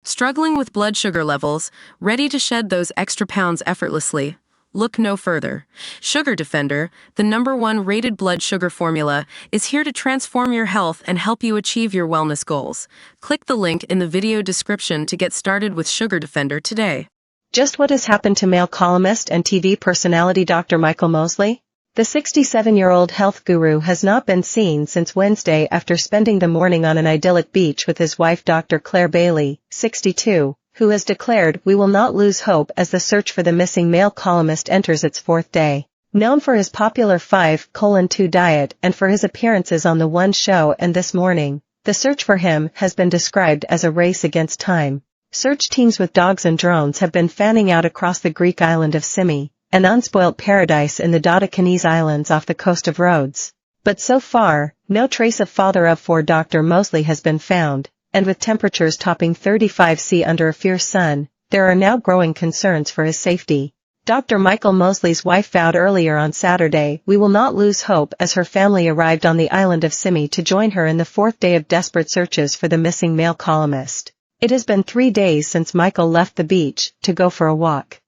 Struggling with blood sugar levels, ready to shed those extra pounds effortlessly? Look no further. Sugar Defender, the #1 rated blood sugar formula, is here to transform your health and help you achieve your wellness goals. Click the link in the video description to get started with Sugar Defender today. Just what has happened to male columnist and TV personality Dr. Michael Mosley? The 67-year-old health guru has not been seen since Wednesday after spending the morning on an idyllic beach with his wife Dr. Claire Bailey, 62, who has declared, "We will not lose hope," as the search for the missing male columnist enters its fourth day. Known for his popular 5:2 diet and for his appearances on The One Show and This Morning, the search for him has been described as a race against time. Search teams with dogs and drones have been fanning out across the Greek island of Symi, an unspoilt paradise in the Dodecanese Islands off the coast of Rhodes. But so far, no trace of father-of-4 Dr. Mosley has been found, and with temperatures topping 35 degrees under a fierce sun, there are now growing concerns for his safety. Dr. Michael Mosley's wife vowed earlier on Saturday, "We will not lose hope," as her family arrived on the island of Symi to join her in the fourth day of desperate searches for the missing male columnist. It has been 3 days since Michael left the beach to go for a walk.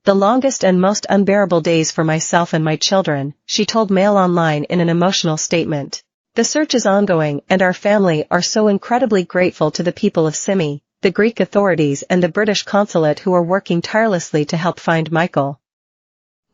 "The longest and most unbearable days for myself and my children," she told Mail Online in an emotional statement. "The search is ongoing and our family are so incredibly grateful to the people of Symi, the Greek authorities and the British consulate who are working tirelessly to help find Michael.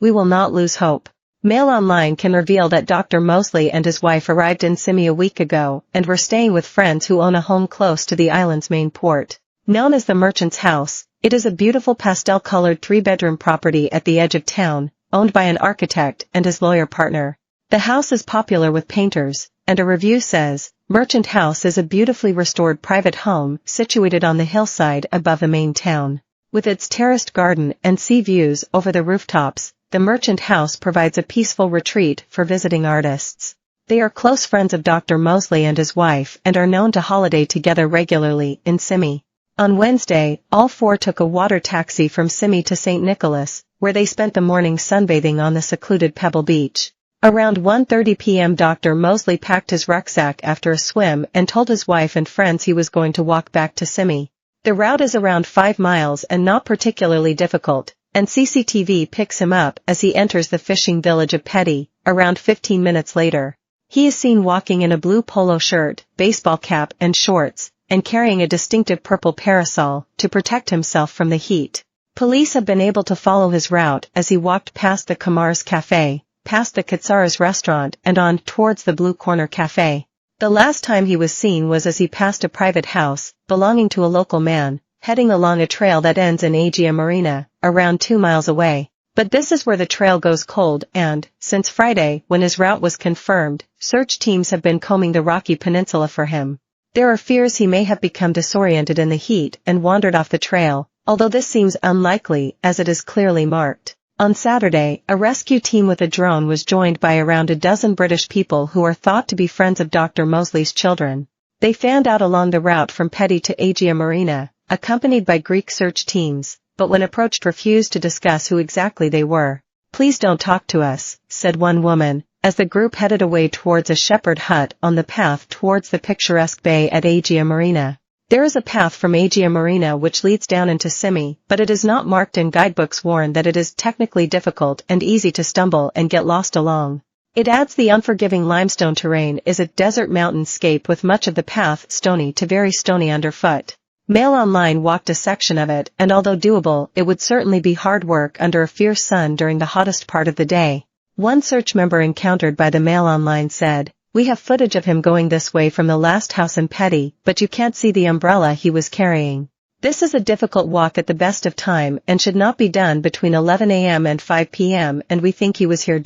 We will not lose hope." Mail Online can reveal that Dr. Mosley and his wife arrived in Symi a week ago and were staying with friends who own a home close to the island's main port. Known as the Merchant's House, it is a beautiful pastel-colored 3-bedroom property at the edge of town, owned by an architect and his lawyer partner. The house is popular with painters, and a review says, "Merchant House is a beautifully restored private home situated on the hillside above the main town. With its terraced garden and sea views over the rooftops, the Merchant House provides a peaceful retreat for visiting artists." They are close friends of Dr. Mosley and his wife and are known to holiday together regularly in Symi. On Wednesday, all four took a water taxi from Symi to St. Nicholas, where they spent the morning sunbathing on the secluded Pebble Beach. Around 1:30 p.m. Dr. Mosley packed his rucksack after a swim and told his wife and friends he was going to walk back to Symi. The route is around 5 miles and not particularly difficult, and CCTV picks him up as he enters the fishing village of Petty, around 15 minutes later. He is seen walking in a blue polo shirt, baseball cap and shorts, and carrying a distinctive purple parasol to protect himself from the heat. Police have been able to follow his route as he walked past the Camar's Cafe, past the Katsaras restaurant and on towards the Blue Corner Cafe. The last time he was seen was as he passed a private house, belonging to a local man, heading along a trail that ends in Agia Marina, around 2 miles away. But this is where the trail goes cold and, since Friday when his route was confirmed, search teams have been combing the Rocky Peninsula for him. There are fears he may have become disoriented in the heat and wandered off the trail, although this seems unlikely as it is clearly marked. On Saturday, a rescue team with a drone was joined by around a dozen British people who are thought to be friends of Dr. Mosley's children. They fanned out along the route from Petty to Agia Marina, accompanied by Greek search teams, but when approached refused to discuss who exactly they were. "Please don't talk to us," said one woman, as the group headed away towards a shepherd hut on the path towards the picturesque bay at Agia Marina. There is a path from Agia Marina which leads down into Symi, but it is not marked and guidebooks warn that it is technically difficult and easy to stumble and get lost along. It adds the unforgiving limestone terrain is a desert mountainscape with much of the path stony to very stony underfoot. Mail Online walked a section of it and although doable, it would certainly be hard work under a fierce sun during the hottest part of the day. One search member encountered by the Mail Online said, "We have footage of him going this way from the last house in Petty, but you can't see the umbrella he was carrying. This is a difficult walk at the best of time and should not be done between 11 a.m. and 5 p.m. and we think he was here